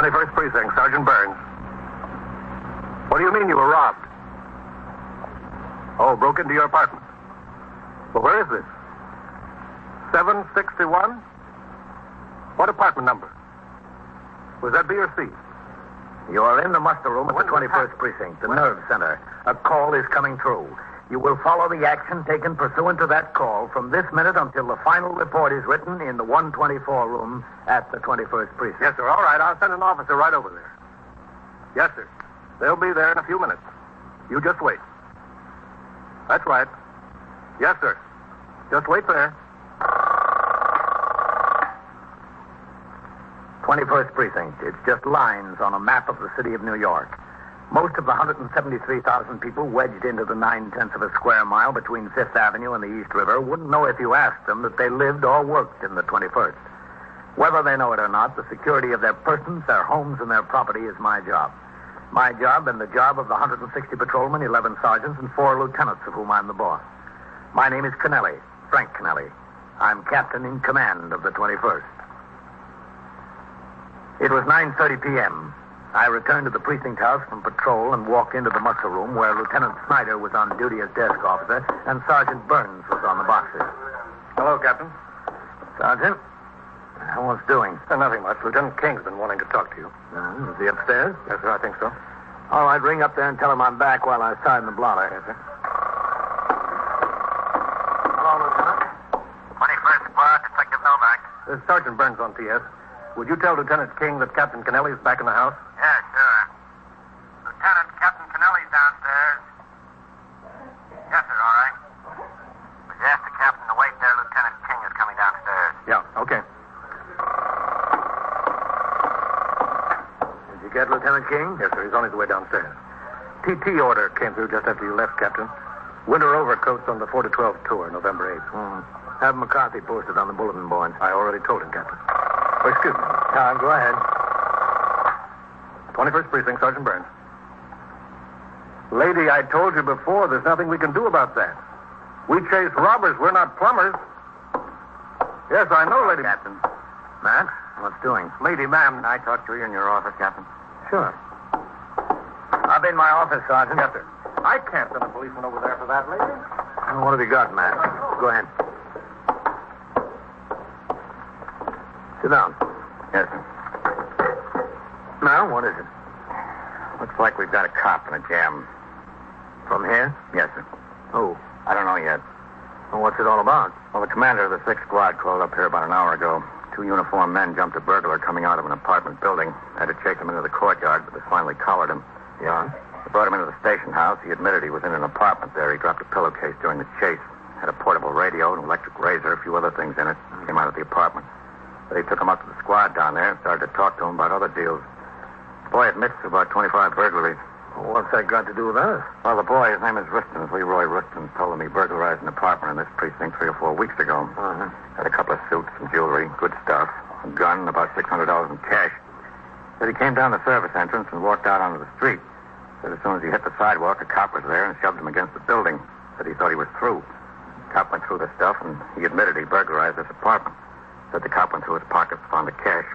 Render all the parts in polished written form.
21st Precinct, Sergeant Burns. What do you mean you were robbed? Oh, broke into your apartment. Well, where is this? 761? What apartment number? Was that B or C? You are in the muster room at the 21st Precinct, the nerve center. A call is coming through. You will follow the action taken pursuant to that call from this minute until the final report is written in the 124 room at the 21st Precinct. Yes, sir. All right. I'll send an officer right over there. Yes, sir. They'll be there in a few minutes. You just wait. That's right. Yes, sir. Just wait there. 21st Precinct. It's just lines on a map of the city of New York. Most of the 173,000 people wedged into the 9/10 of a square mile between Fifth Avenue and the East River wouldn't know if you asked them that they lived or worked in the 21st. Whether they know it or not, the security of their persons, their homes, and their property is my job. My job and the job of the 160 patrolmen, 11 sergeants, and 4 lieutenants of whom I'm the boss. My name is Kennelly, Frank Kennelly. I'm captain in command of the 21st. It was 9:30 p.m. I returned to the precinct house from patrol and walked into the muster room where Lieutenant Snyder was on duty as desk officer and Sergeant Burns was on the boxes. Hello, Captain. Sergeant, what's doing? Nothing much. Lieutenant King's been wanting to talk to you. Is he upstairs? Yes, sir, I think so. All right, ring up there and tell him I'm back while I sign the blotter. Yes, sir. Hello, Lieutenant. 21st Squad, Detective Novak. This is Sergeant Burns on PS. Would you tell Lieutenant King that Captain Kennelly is back in the house? Yeah, sure. Lieutenant, Captain Kennelly's downstairs. Yes, sir, all right. Would you ask the captain to wait there? Lieutenant King is coming downstairs. Yeah, okay. Did you get Lieutenant King? Yes, sir, he's on his way downstairs. TT order came through just after you left, Captain. Winter overcoats on the 4 to 12 tour, November 8th. Have McCarthy posted on the bulletin board. I already told him, Captain. Oh, excuse me. Go ahead. 21st Precinct, Sergeant Burns. Lady, I told you before, there's nothing we can do about that. We chase robbers. We're not plumbers. Yes, I know, Lady. Captain. Matt, what's doing? Lady, ma'am, I talked to you in your office, Captain. Sure. I'll be in my office, Sergeant. Yes, sir. I can't send a policeman over there for that, lady. What have you got, Matt? Go ahead. Sit down. Yes, sir. Now, what is it? Looks like we've got a cop in a jam. From here? Yes, sir. Who? I don't know yet. Well, what's it all about? Well, the commander of the 6th Squad called up here about an hour ago. 2 uniformed men jumped a burglar coming out of an apartment building. Had to chase him into the courtyard, but they finally collared him. Yeah? They brought him into the station house. He admitted he was in an apartment there. He dropped a pillowcase during the chase. Had a portable radio, an electric razor, a few other things in it. Came out of the apartment. They took him up to the squad down there and started to talk to him about other deals. The boy admits to about 25 burglaries. Well, what's that got to do with us? Well, the boy, his name is Riston, Leroy Riston, told him he burglarized an apartment in this precinct 3 or 4 weeks ago. Uh-huh. Had a couple of suits, some jewelry, good stuff, a gun, and about $600 in cash. Said he came down the service entrance and walked out onto the street. Said as soon as he hit the sidewalk, a cop was there and shoved him against the building. Said he thought he was through. Cop went through the stuff, and he admitted he burglarized this apartment. Said the cop went through his pockets, found the cash.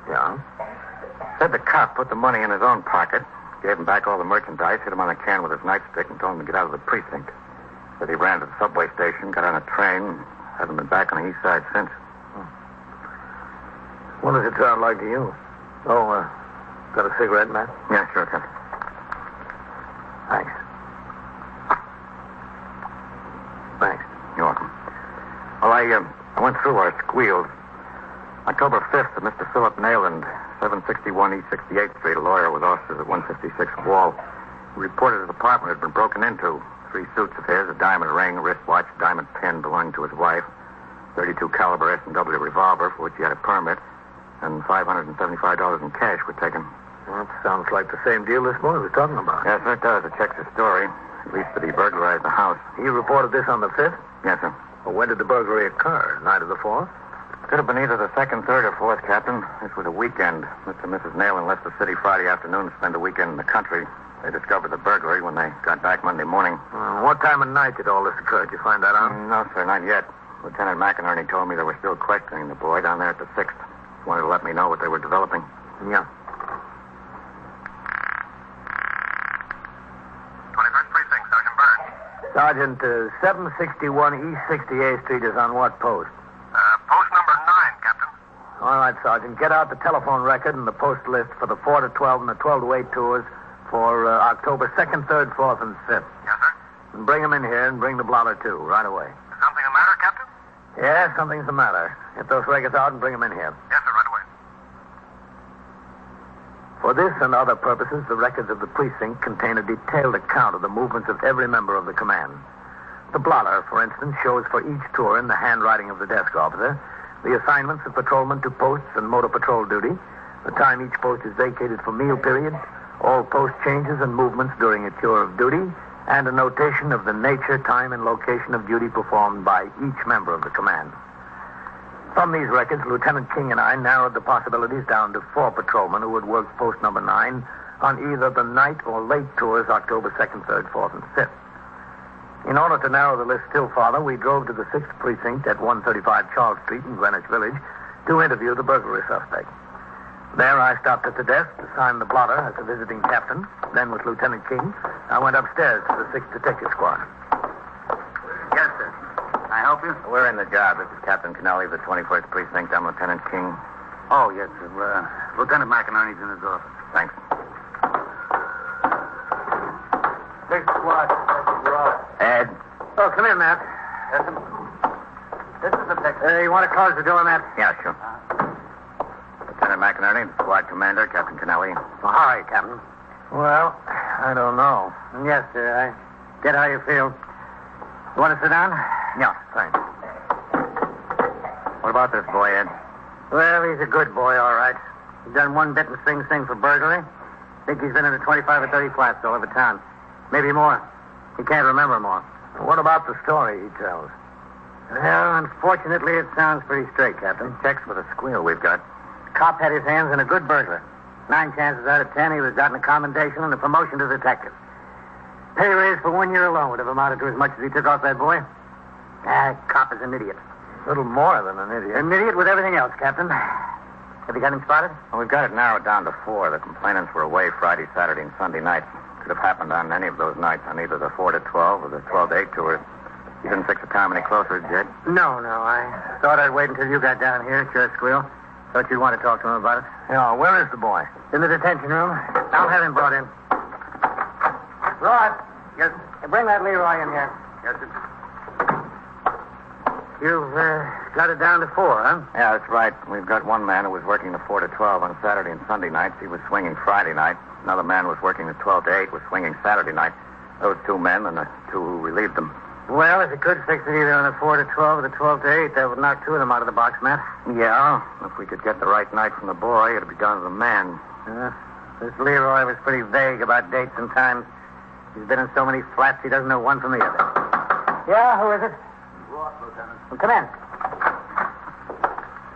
Yeah? Said the cop put the money in his own pocket, gave him back all the merchandise, hit him on the can with his nightstick, and told him to get out of the precinct. Said he ran to the subway station, got on a train, hasn't been back on the east side since. What does it sound like to you? Oh, got a cigarette, Matt? Yeah, sure, Captain. Thanks. Thanks. You're welcome. Well, I went through our squeals. October 5th, Mr. Philip Nayland, 761 East 68th Street, a lawyer with offices at 156 Wall. He reported his apartment had been broken into. 3 suits of his, a diamond ring, a wristwatch, diamond pin belonging to his wife, .32 caliber S&W revolver for which he had a permit, and $575 in cash were taken. Well, that sounds like the same deal this boy was talking about. Yes, sir, it does. It checks his story. At least that he burglarized the house. He reported this on the 5th? Yes, sir. Well, when did the burglary occur? Night of the 4th? Could have been either the 2nd, 3rd, or 4th, Captain. This was a weekend. Mr. and Mrs. Nayland left the city Friday afternoon to spend the weekend in the country. They discovered the burglary when they got back Monday morning. What time of night did all this occur? Did you find that out? No, sir, not yet. Lieutenant McInerney told me they were still questioning the boy down there at the 6th. Wanted to let me know what they were developing. Yeah. Sergeant, 761 East 68th Street is on what post? Post number 9, Captain. All right, Sergeant. Get out the telephone record and the post list for the 4 to 12 and the 12 to 8 tours for October 2nd, 3rd, 4th, and 5th. Yes, sir. And bring them in here and bring the blotter, too, right away. Something the matter, Captain? Yeah, something's the matter. Get those records out and bring them in here. Yes, sir, right away. For this and other purposes, the records of the precinct contain a detailed account of the movements of every member of the command. The blotter, for instance, shows for each tour in the handwriting of the desk officer the assignments of patrolmen to posts and motor patrol duty, the time each post is vacated for meal periods, all post changes and movements during a tour of duty, and a notation of the nature, time, and location of duty performed by each member of the command. From these records, Lieutenant King and I narrowed the possibilities down to 4 patrolmen who would work post number 9 on either the night or late tours October 2nd, 3rd, 4th, and 5th. In order to narrow the list still farther, we drove to the 6th Precinct at 135 Charles Street in Greenwich Village to interview the burglary suspect. There I stopped at the desk to sign the blotter as a visiting captain. Then with Lieutenant King, I went upstairs to the 6th Detective Squad. Yes, sir. Can I help you? We're in the job. This is Captain Kennelly of the 21st Precinct. I'm Lieutenant King. Oh, yes, sir. Lieutenant McInerney's in his office. Thanks. Big squad. Ed. Oh, come in, Matt. Yes, sir. This is the detective. You want to close the door, Matt? Yeah, sure. Lieutenant McInerney, squad commander, Captain Kennelly. Oh, hi, Captain. Well, I don't know. Yes, sir. I get how you feel. You want to sit down? Yeah, thanks. What about this boy, Ed? Well, he's a good boy, all right. He's done one bit and Sing Sing for burglary. Think he's been in the 25 or 30 flats all over town. Maybe more. He can't remember more. What about the story he tells? Well, unfortunately, it sounds pretty straight, Captain. Checks with a squeal we've got. Cop had his hands on a good burglar. 9 chances out of 10, he was gotten a commendation and a promotion to detective. Pay raise for 1 year alone would have amounted to as much as he took off that boy. Cop is an idiot. A little more than an idiot. An idiot with everything else, Captain. Have you got him spotted? Well, we've got it narrowed down to 4. The complainants were away Friday, Saturday, and Sunday nights. Could have happened on any of those nights, on either the 4 to 12 or the 12 to 8 tours. You didn't fix the time any closer, Jed? No. I thought I'd wait until you got down here, sure, Squeal. Thought you'd want to talk to him about it. Yeah, where is the boy? In the detention room. I'll have him brought in. Rod. Yes. Bring that Leroy in here. Yes, sir. You've got it down to 4, huh? Yeah, that's right. We've got one man who was working the 4 to 12 on Saturday and Sunday nights. He was swinging Friday night. Another man was working the 12 to 8, was swinging Saturday night. Those 2 men and the 2 who relieved them. Well, if you could fix it either on the 4 to 12 or the 12 to 8, that would knock 2 of them out of the box, Matt. Yeah, if we could get the right night from the boy, it'd be down to the man. This Leroy was pretty vague about dates and times. He's been in so many flats, he doesn't know one from the other. Yeah, who is it? Ross, Lieutenant. Well, come in.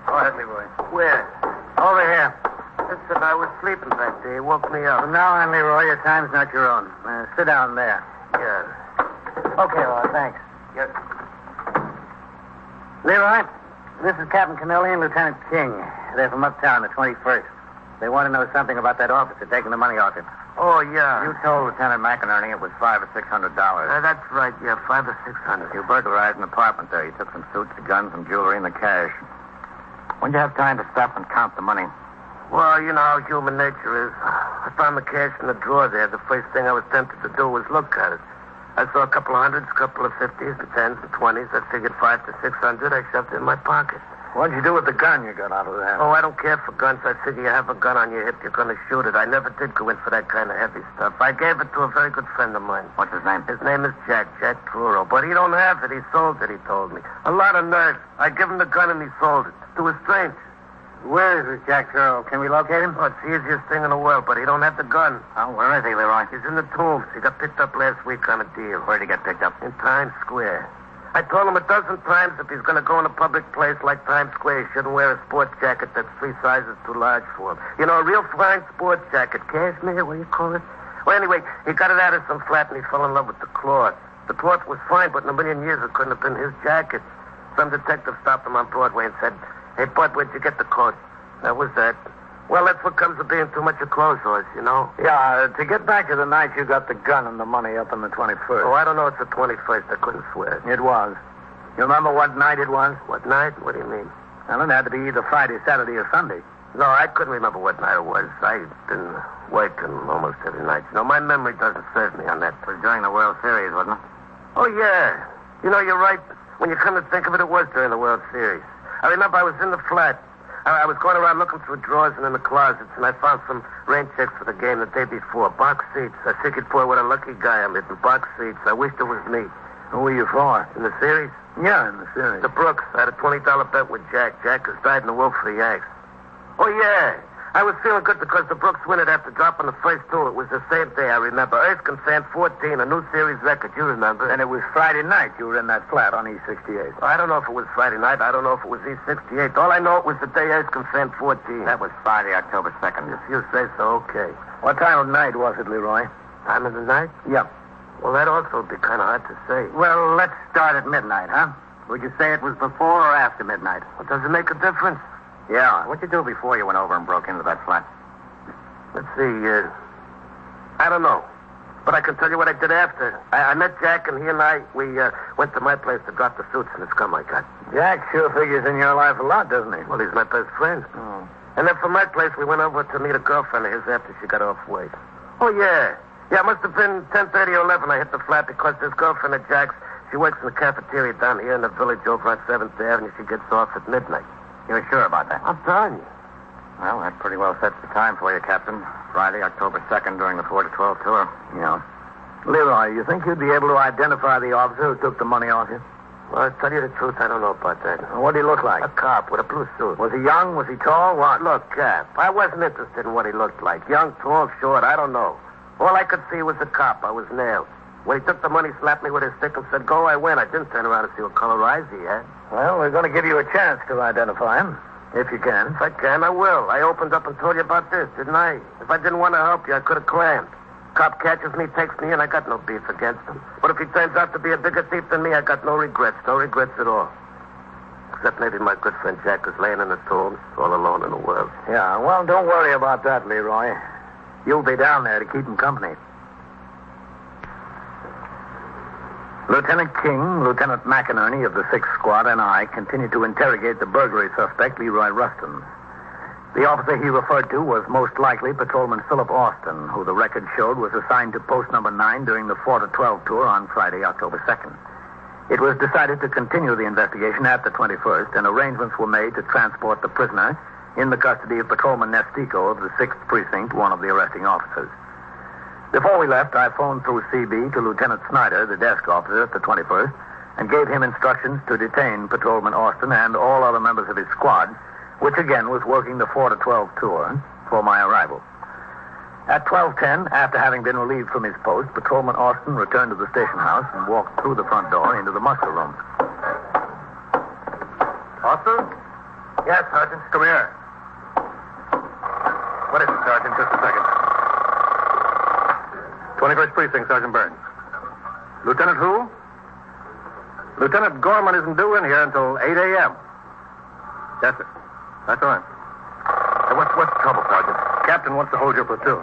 Go ahead, Leroy. Where? Over here. Listen, I was sleeping back there. You woke me up. From now on, Leroy, your time's not your own. Sit down there. Yes. Okay, Rod, thanks. Yes. Leroy, this is Captain Kennelly and Lieutenant King. They're from uptown, the 21st. They want to know something about that officer taking the money off him. Oh, yeah. You told Lieutenant McInerney it was $500 or $600. That's right, yeah, $500 or $600. You burglarized an apartment there. You took some suits, the guns, some jewelry, and the cash. When'd you have time to stop and count the money? Well, you know how human nature is. I found the cash in the drawer there. The first thing I was tempted to do was look at it. I saw a couple of hundreds, a couple of 50s, the 10s, the 20s. I figured 500 to 600. I shoved it in my pocket. What'd you do with the gun you got out of there? Oh, I don't care for guns. I figure you have a gun on your hip, you're going to shoot it. I never did go in for that kind of heavy stuff. I gave it to a very good friend of mine. What's his name? His name is Jack Truro. But he don't have it. He sold it, he told me. A lot of nerve. I give him the gun and he sold it. To a stranger. Where is this Jack Truro? Can we locate him? Oh, it's the easiest thing in the world, but he don't have the gun. Oh, where is he, Leroy? He's in the tombs. He got picked up last week on a deal. Where'd he get picked up? In Times Square. I told him a dozen times if he's going to go in a public place like Times Square, he shouldn't wear a sports jacket that's 3 sizes too large for him. You know, a real fine sports jacket. Cashmere, what do you call it? Well, anyway, he got it out of some flat and he fell in love with the cloth. The cloth was fine, but in a million years it couldn't have been his jacket. Some detective stopped him on Broadway and said, "Hey, Bud, where'd you get the coat?" That was that. Well, that's what comes of being too much a clothes horse, you know? Yeah, to get back to the night you got the gun and the money up on the 21st. Oh, I don't know. It's the 21st. I couldn't swear. It was. You remember what night it was? What night? What do you mean? Well, it had to be either Friday, Saturday, or Sunday. No, I couldn't remember what night it was. I've been working almost every night. You know, my memory doesn't serve me on that. It was during the World Series, wasn't it? Oh, yeah. You know, you're right. When you come to think of it, it was during the World Series. I remember I was in the flat. I was going around looking through drawers and in the closets, and I found some rain checks for the game the day before. Box seats. I figured, boy, what a lucky guy I'm hitting. Box seats. I wished it was me. Who were you for? In the series? Yeah, in the series. The Brooks. I had a $20 bet with Jack. Jack has died in the wolf for the Yanks. Oh, yeah. I was feeling good because the Brooks win it after dropping the first two. It was the same day, I remember. Erskine Fan 14, a new series record, you remember. And it was Friday night you were in that flat on E68. I don't know if it was Friday night. I don't know if it was E68. All I know, it was the day Erskine Fan 14. That was Friday, October 2nd. If you say so, okay. What time of night was it, Leroy? Time of the night? Yep. Well, that also would be kind of hard to say. Well, let's start at midnight, huh? Would you say it was before or after midnight? Well, does it make a difference? Yeah. What'd you do before you went over and broke into that flat? Let's see, I don't know. But I can tell you what I did after. I met Jack, and he and I, we went to my place to drop the suits and the scum I got. Jack sure figures in your life a lot, doesn't he? Well, he's my best friend. Oh. And then from my place, we went over to meet a girlfriend of his after she got off work. Oh, yeah. Yeah, it must have been 10:30 or 11 I hit the flat because this girlfriend of Jack's, she works in the cafeteria down here in the village over on 7th Avenue. She gets off at midnight. You're sure about that? I'm telling you. Well, that pretty well sets the time for you, Captain. Friday, October 2nd, during the 4 to 12 tour. Yeah. Leroy, you think you'd be able to identify the officer who took the money off you? Well, to tell you the truth, I don't know about that. What did he look like? A cop with a blue suit. Was he young? Was he tall? What? Look, Cap, I wasn't interested in what he looked like. Young, tall, short, I don't know. All I could see was a cop. I was nailed. When he took the money, slapped me with his stick and said, go, I went. I didn't turn around to see what color eyes he had. Well, we're going to give you a chance to identify him, if you can. If I can, I will. I opened up and told you about this, didn't I? If I didn't want to help you, I could have clammed. Cop catches me, takes me in, I got no beef against him. But if he turns out to be a bigger thief than me, I got no regrets at all. Except maybe my good friend Jack is laying in the tombs, all alone in the world. Yeah, well, don't worry about that, Leroy. You'll be down there to keep him company. Lieutenant King, Lieutenant McInerney of the 6th Squad, and I continued to interrogate the burglary suspect, Leroy Rustin. The officer he referred to was most likely Patrolman Philip Austin, who the record showed was assigned to post number 9 during the 4 to 12 tour on Friday, October 2nd. It was decided to continue the investigation at the 21st, and arrangements were made to transport the prisoner in the custody of Patrolman Nestico of the 6th Precinct, one of the arresting officers. Before we left, I phoned through CB to Lieutenant Snyder, the desk officer at the 21st, and gave him instructions to detain Patrolman Austin and all other members of his squad, which again was working the 4 to 12 tour, for my arrival. At 12:10, after having been relieved from his post, Patrolman Austin returned to the station house and walked through the front door into the muster room. Austin? Yes, Sergeant. Come here. What is it, Sergeant? Just a second. 21st Precinct, Sergeant Burns. Lieutenant who? Lieutenant Gorman isn't due in here until 8 a.m. Yes, sir. That's all right. Hey, what's the trouble, Sergeant? Captain wants to hold your platoon.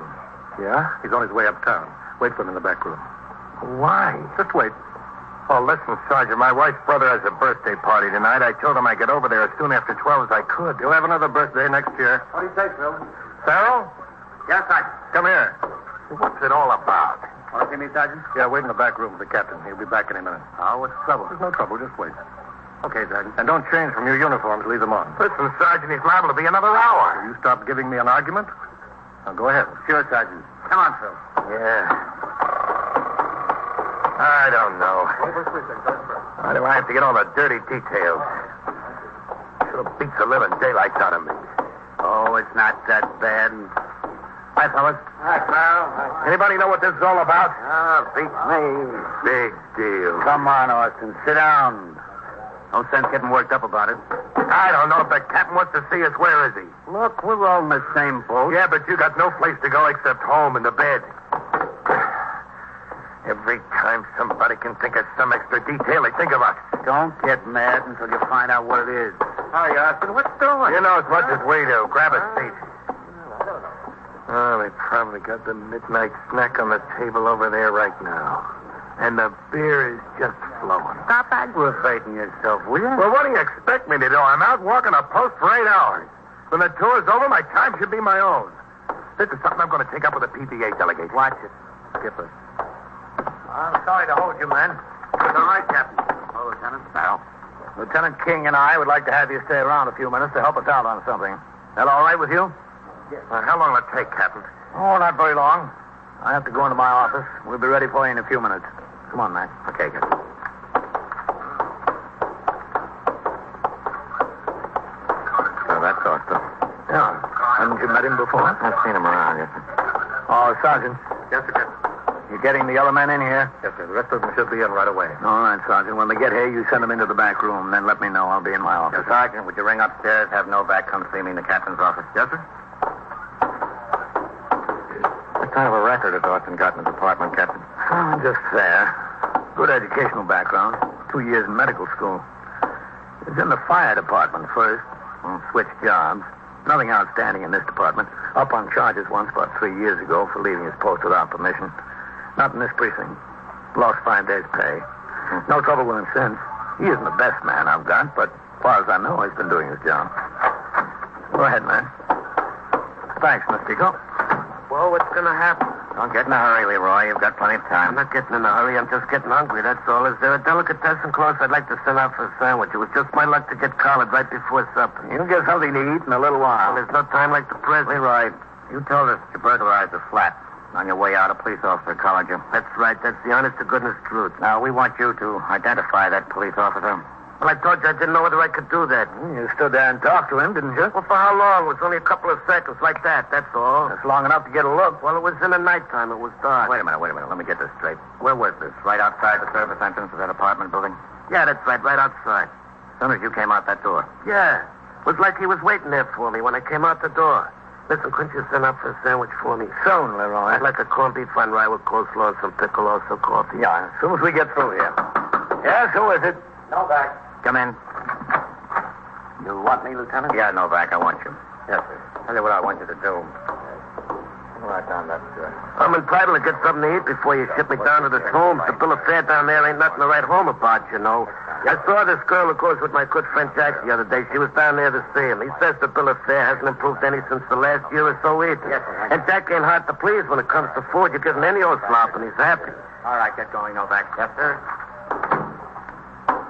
Yeah? He's on his way uptown. Wait for him in the back room. Why? Just wait. Oh, listen, Sergeant, my wife's brother has a birthday party tonight. I told him I'd get over there as soon after 12 as I could. You'll have another birthday next year. What do you say, Phil? Farrell? Yes, Sergeant. Come here. What's it all about? Want to see me, Sergeant? Yeah, wait in the back room with the captain. He'll be back in a minute. Oh, what's the trouble? There's no trouble. Just wait. Okay, Sergeant. And don't change from your uniforms. Leave them on. Listen, Sergeant, he's liable to be another hour. Will you stop giving me an argument? Now, go ahead. Sure, Sergeant. Come on, Phil. Yeah. I don't know. Why do I have to get all the dirty details? Should have beat the living daylights out of me. Oh, it's not that bad. Hi, fellas. Hi, Carl. Anybody know what this is all about? Ah, beats me. Big deal. Come on, Austin. Sit down. No sense getting worked up about it. I don't know if the captain wants to see us. Where is he? Look, we're all in the same boat. Yeah, but you got no place to go except home and to bed. Every time somebody can think of some extra detail, they think of us. Don't get mad until you find out what it is. Hi, Austin. What's doing? You know as much as we do. Grab a seat. Oh, they probably got the midnight snack on the table over there right now. And the beer is just flowing. Stop aggravating yourself, will you? Well, what do you expect me to do? I'm out walking a post for 8 hours. When the tour's over, my time should be my own. This is something I'm going to take up with the PTA delegate. Watch it, Skipper. I'm sorry to hold you, man. It's all right, Captain. Oh, Lieutenant. Now. Lieutenant King and I would like to have you stay around a few minutes to help us out on something. That all right with you? How long will it take, Captain? Oh, not very long. I have to go into my office. We'll be ready for you in a few minutes. Come on, man. Okay, Captain. So that's Austin. Yeah. Haven't you met him before? I've seen him around, yes, sir. Oh, Sergeant. Yes, sir, Captain. You getting the other men in here? Yes, sir. The rest of them should be in right away. All right, Sergeant. When they get here, you send them into the back room. Then let me know. I'll be in my office. Yes, Sergeant, would you ring upstairs, have Novak come see me in the captain's office? Yes, sir. What kind of a record has Austin got in the department, Captain? Oh, just fair. Good educational background. 2 years in medical school. He was in the fire department first. Switched jobs. Nothing outstanding in this department. Up on charges once about 3 years ago for leaving his post without permission. Not in this precinct. Lost 5 days' pay. No trouble with him since. He isn't the best man I've got, but as far as I know, he's been doing his job. Go ahead, man. Thanks, Miss Pico. Well, what's going to happen? Don't get in a hurry, Leroy. You've got plenty of I'm time. not getting in a hurry. I'm just getting hungry, that's all. Is there a delicatessen close? I'd like to send out for a sandwich. It was just my luck to get collared right before supper. You'll get something to eat in a little while. Well, there's no time like the present. Leroy, you told us you burglarized a flat. On your way out, a police officer collared you. That's right. That's the honest-to-goodness truth. Now, we want you to identify that police officer. Well, I told you I didn't know whether I could do that. You stood there and talked to him, didn't you? Well, for how long? It was only a couple of seconds, like that, that's all. That's long enough to get a look. Well, it was in the nighttime. It was dark. Wait a minute. Let me get this straight. Where was this? Right outside the service entrance of that apartment building? Yeah, that's right, right outside. As soon as you came out that door. Yeah. It was like he was waiting there for me when I came out the door. Listen, couldn't you send up for a sandwich for me? Soon, Leroy. I'd like a corned beef on rye with coleslaw and some pickle, also coffee. Yeah, as soon as we get through here. Yes, who is it? Novak. Come in. You want me, Lieutenant? Yeah, Novak, I want you. Yes, sir. Tell you what I want you to do. Write down that. I'm entitled to get something to eat before you ship me down to the tombs. The bill of fare down there ain't nothing to write home about, you know. I saw this girl who goes with my good friend Jack the other day. She was down there to see him. He says the bill of fare hasn't improved any since the last year or so either. Yes, sir. And Jack ain't hard to please when it comes to food. You give him any old slop and he's happy. All right, get going, Novak. Yes, sir.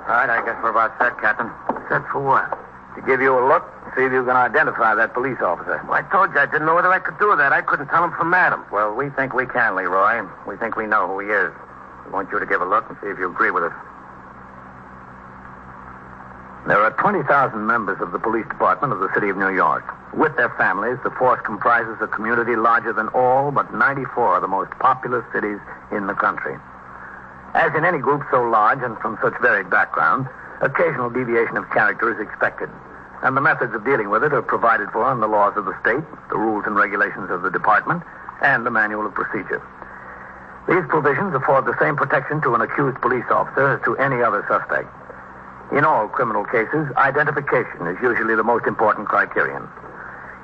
All right, I guess we're about set, Captain. Set for what? To give you a look, see if you can identify that police officer. Well, I told you I didn't know whether I could do that. I couldn't tell him from Adam. Well, we think we can, Leroy. We think we know who he is. We want you to give a look and see if you agree with us. There are 20,000 members of the police department of the city of New York. With their families, the force comprises a community larger than all but 94 of the most populous cities in the country. As in any group so large and from such varied backgrounds, occasional deviation of character is expected, and the methods of dealing with it are provided for in the laws of the state, the rules and regulations of the department, and the manual of procedure. These provisions afford the same protection to an accused police officer as to any other suspect. In all criminal cases, identification is usually the most important criterion.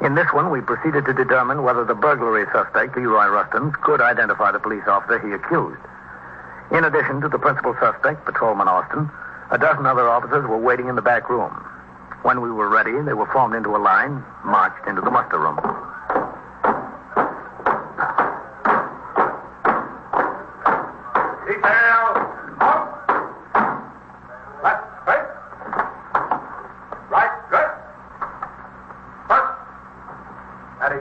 In this one, we proceeded to determine whether the burglary suspect, Leroy Rustin, could identify the police officer he accused. In addition to the principal suspect, Patrolman Austin, a dozen other officers were waiting in the back room. When we were ready, they were formed into a line, marched into the muster room. Detail. Up. Left. Straight. Right. Good. First. Ready.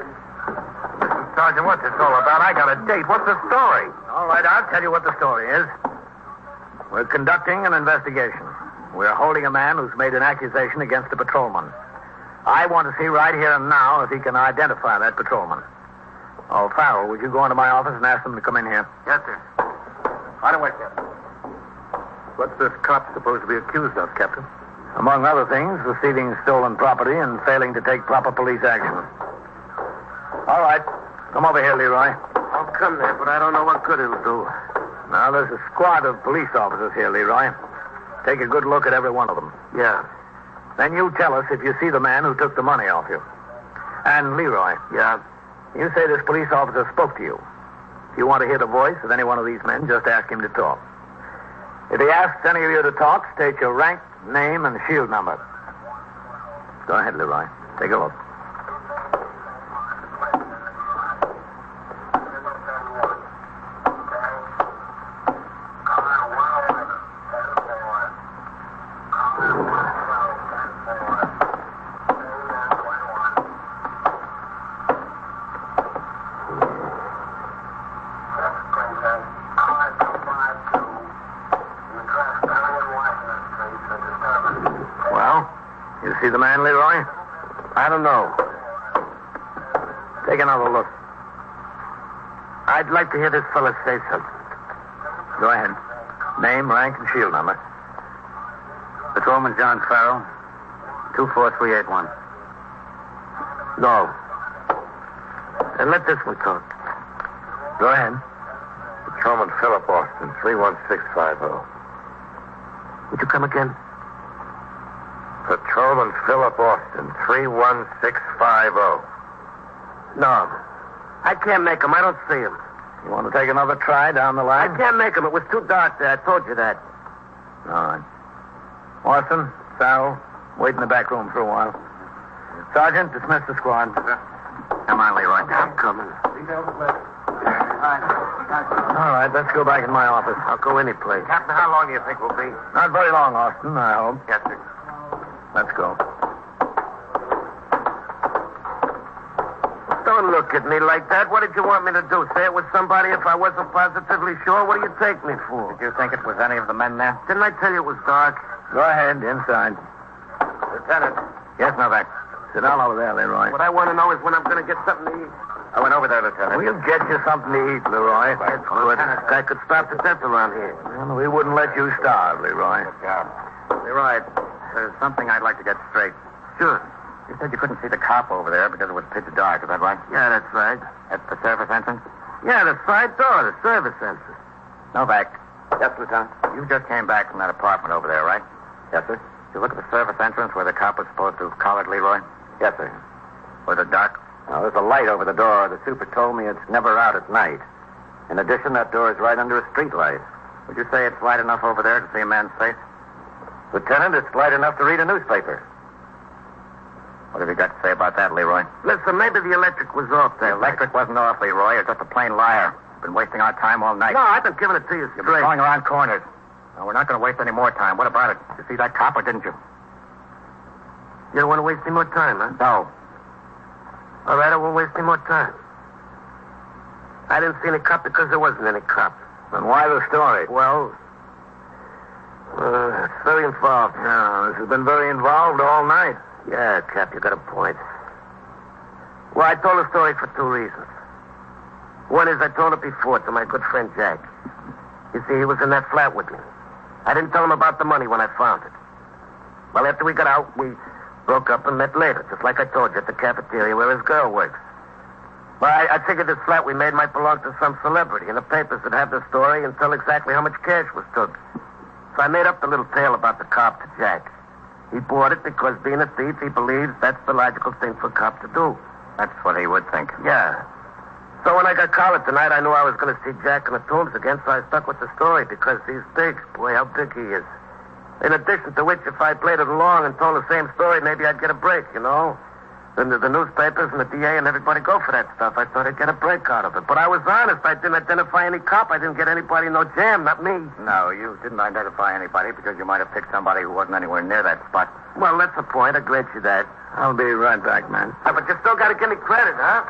Listen, Sergeant, what's this all about? I got a date. What's the story? All right, I'll tell you what the story is. We're conducting an investigation. We're holding a man who's made an accusation against a patrolman. I want to see right here and now if he can identify that patrolman. Oh, Farrell, would you go into my office and ask them to come in here? Yes, sir. Right away, Captain. What's this cop supposed to be accused of, Captain? Among other things, receiving stolen property and failing to take proper police action. All right. Come over here, Leroy. I'll come there, but I don't know what good it'll do. Now, there's a squad of police officers here, Leroy. Take a good look at every one of them. Yeah. Then you tell us if you see the man who took the money off you. And, Leroy. Yeah? You say this police officer spoke to you. If you want to hear the voice of any one of these men, just ask him to talk. If he asks any of you to talk, state your rank, name, and shield number. Go ahead, Leroy. Take a look. See the man, Leroy? I don't know. Take another look. I'd like to hear this fella say something. Go ahead. Name, rank, and shield number. Patrolman John Farrell, 24381. No. And let this one talk. Go ahead. Patrolman Philip Austin, 31650. Would you come again? Patrolman Philip Austin, 31650. No. I can't make him. I don't see him. You want to take another try down the line? I can't make him. It was too dark there. I told you that. All right. Austin, Farrell, wait in the back room for a while. Sergeant, dismiss the squad. Come on, Leroy. I'm coming. All right, let's go back in my office. I'll go any place. Captain, how long do you think we'll be? Not very long, Austin, I hope. Yes, sir. Let's go. Don't look at me like that. What did you want me to do? Say it was somebody if I wasn't positively sure? What do you take me for? Did you think it was any of the men there? Didn't I tell you it was dark? Go ahead, inside. Lieutenant. Yes, Novak. Sit down over there, Leroy. What I want to know is when I'm going to get something to eat. I went over there, Lieutenant. We'll get you something to eat, Leroy. That's good. I could starve to death around here. Well, we wouldn't let you starve, Leroy. Good job. Leroy, there's something I'd like to get straight. Sure. You said you couldn't see the cop over there because it was pitch dark. Is that right? Yeah, that's right. At the service entrance? Yeah, the side door, the service entrance. Novak, Yes, Lieutenant. you just came back from that apartment over there, right? Yes, sir. Did you look at the service entrance where the cop was supposed to have collared Leroy? Yes, sir. Was it dark? Now, there's a light over the door. The super told me it's never out at night. In addition, that door is right under a street light. Would you say it's light enough over there to see a man's face? Lieutenant, it's light enough to read a newspaper. What have you got to say about that, Leroy? Listen, maybe the electric was off The there. electric wasn't off, Leroy. You're just a plain liar. Been wasting our time all night. No, I've been giving it to you You've been straight. going around corners. Now, we're not going to waste any more time. What about it? Did you see that cop or didn't you? You don't want to waste any more time, huh? No. All right, I won't waste any more time. I didn't see any cop because there wasn't any cop. Then why the story? Well, it's very involved. No, this has been very involved all night. Yeah, Cap, you got a point. Well, I told the story for two reasons. One is I told it before to my good friend Jack. You see, he was in that flat with me. I didn't tell him about the money when I found it. Well, after we got out, we broke up and met later, just like I told you, at the cafeteria where his girl works. Well, I figured this flat we made might belong to some celebrity, and the papers would have the story and tell exactly how much cash was took. So I made up the little tale about the cop to Jack. He bought it because, being a thief, he believes that's the logical thing for a cop to do. That's what he would think. Yeah. So when I got collared tonight, I knew I was going to see Jack in the tombs again, so I stuck with the story because he's big. Boy, how big he is. In addition to which, if I played it along and told the same story, maybe I'd get a break, you know? Then the newspapers and the DA and everybody go for that stuff. I thought I'd get a break out of it. But I was honest. I didn't identify any cop. I didn't get anybody no jam, not me. No, you didn't identify anybody because you might have picked somebody who wasn't anywhere near that spot. Well, that's the point. I grant you that. I'll be right back, man. Yeah, but you still got to give me credit, huh?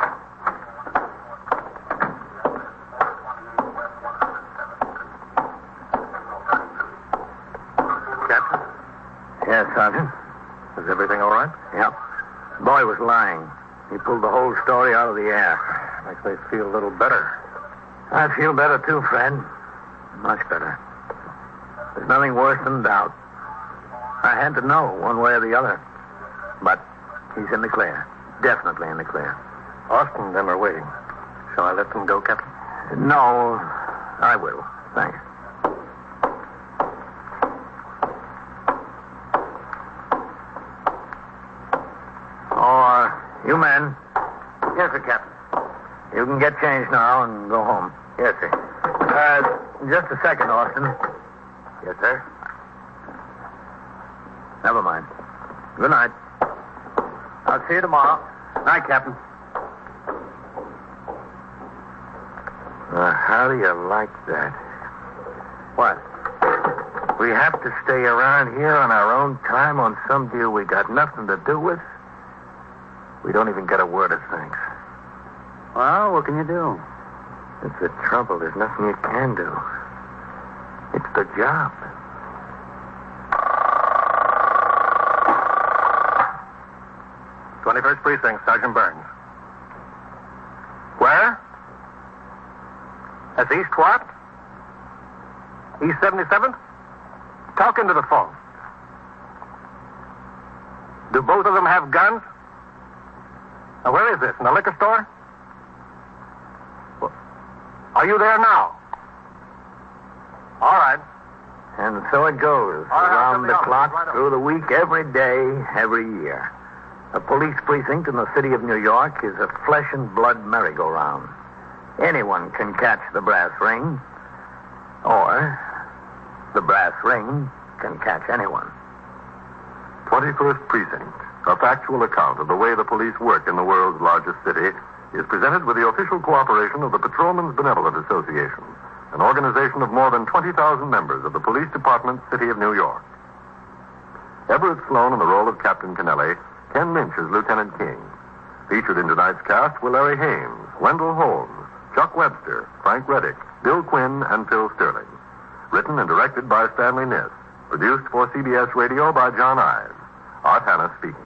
Captain, Yes, Sergeant. is everything all right? Yep. Boy was lying. He pulled the whole story out of the air. Makes me feel a little better. I feel better too, Fred. Much better. There's nothing worse than doubt. I had to know one way or the other. But he's in the clear. Definitely in the clear. Austin and them are waiting. Shall I let them go, Captain? No, I will. Thanks. You men. Yes, sir, Captain. You can get changed now and go home. Yes, sir. Just a second, Austin. Yes, sir. Never mind. Good night. I'll see you tomorrow. Night, Captain. How do you like that? What? We have to stay around here on our own time on some deal we got nothing to do with. We don't even get a word of thanks. Well, what can you do? It's the trouble. There's nothing you can do. It's the job. '21st Precinct, Sergeant Burns. Where? That's East what? East 77th? Talk into the phone. Do both of them have guns? Now, where is this? In the liquor store? Well, are you there now? All right. And so it goes. All right, around the clock, right through the week, every day, every year. A police precinct in the city of New York is a flesh and blood merry-go-round. Anyone can catch the brass ring, or the brass ring can catch anyone. 21st Precinct, a factual account of the way the police work in the world's largest city, is presented with the official cooperation of the Patrolmen's Benevolent Association, an organization of more than 20,000 members of the Police Department, City of New York. Everett Sloane in the role of Captain Kennelly, Ken Lynch as Lieutenant King. Featured in tonight's cast were Larry Hames, Wendell Holmes, Chuck Webster, Frank Reddick, Bill Quinn, and Phil Sterling. Written and directed by Stanley Niss. Produced for CBS Radio by John Ives. Art Hannah speaking.